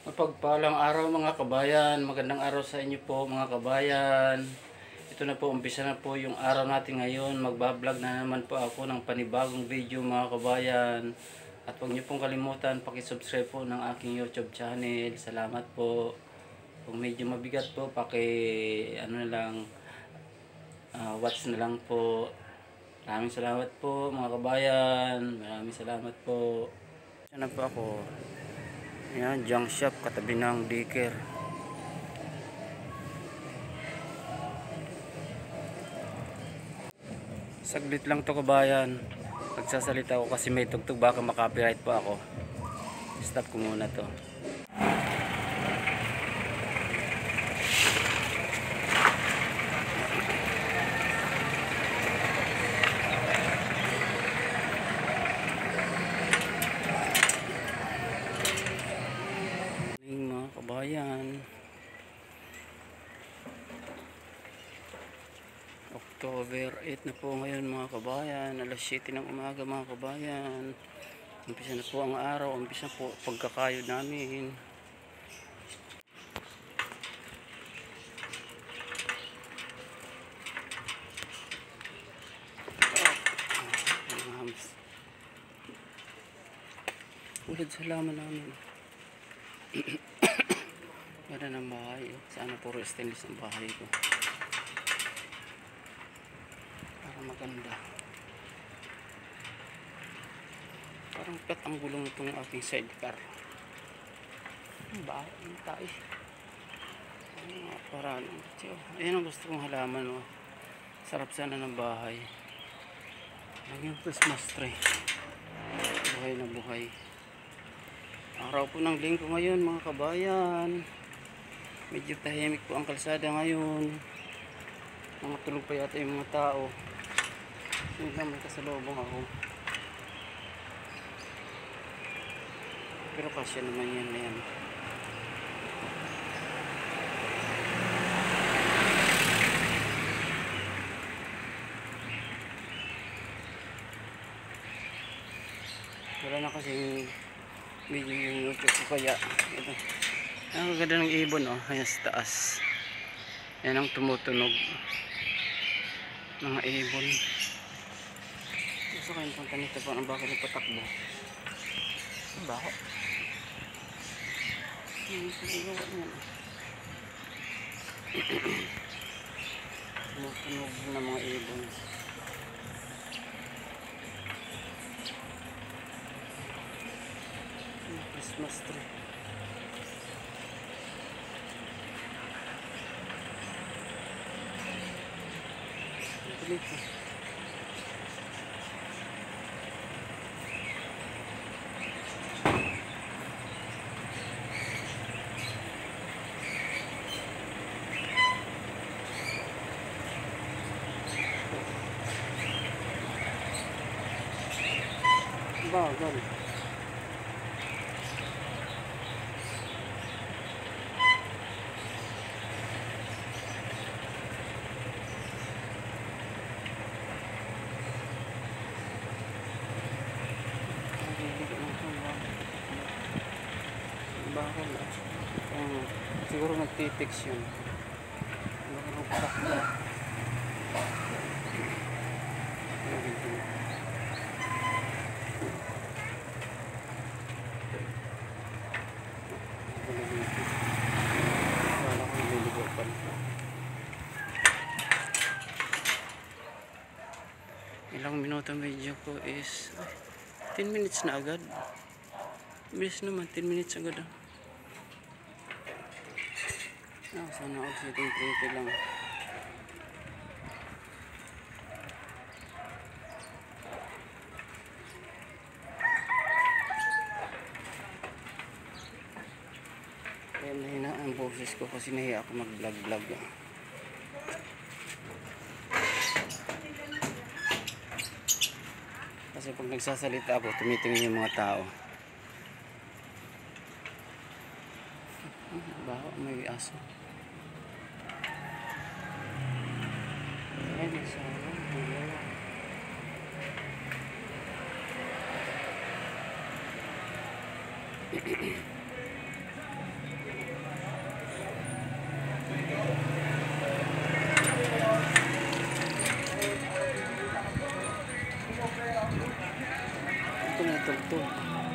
Mapagpalang araw mga kabayan, magandang araw sa inyo po mga kabayan. Ito na po, umpisa na po yung araw natin ngayon. Magbablog na naman po ako ng panibagong video mga kabayan. At huwag niyo pong kalimutan, pakisubscribe po ng aking YouTube channel. Salamat po. Kung medyo mabigat po, watch na lang po. Maraming salamat po mga kabayan. Maraming salamat po. Sana po ako. Ayan, junk shop katabi ng daycare. Saglit lang to kabayan. Nagsasalita ako kasi may tugtog, baka makapiright po ako. Stop ko muna to. Mga kabayan, October 8 na po ngayon mga kabayan. Alas 7 ng umaga mga kabayan. Umpisa na po ang araw. Umpisa po pagkakayod namin. Ulad sa laman namin. Ganda ng bahay. Sana puro stainless ang bahay ko. Para maganda. Parang pet ang gulong itong aking sidecar. Bahay ang tayo. Parang ayan ang gusto kong halaman. Oh. Sarap sana ng bahay. Ang Christmas tree. Buhay na buhay. Araw po ng linggo ngayon mga kabayan. Medyo tahimik po ang kalsada ngayon. Mga tulog pa yata yung mga tao. Hindi lang may kasalubong ako. Pero kasya naman yan na yan. Wala na kasing medyo yung YouTube ko kaya ito. Ang ganda ng ibon oh, ayan sa taas. Yan ang tumutunog. Mga ibon. Gusto ko yung punta nito pa ng bakit nagpatakbo. Ang baho. Yan sa igawa niya. Tumutunog na mga ibon. Christmas tree. Dito. Bagal. Bakal lang. Siguro nagtitix yun. Bakal magpatakbo. Wala ko naliligo pa. Ilang minuto medyo ko is 10 minutes na agad. Bilis naman, 10 minutes agad. Sana ako sitting pretty lang. Kaya mahina ang boses ko kasi nahiya ako mag-vlog. Kasi pag nagsasalita ako, tumitingin yung mga tao. Baho, may aso. Ay, nasara. tugtog.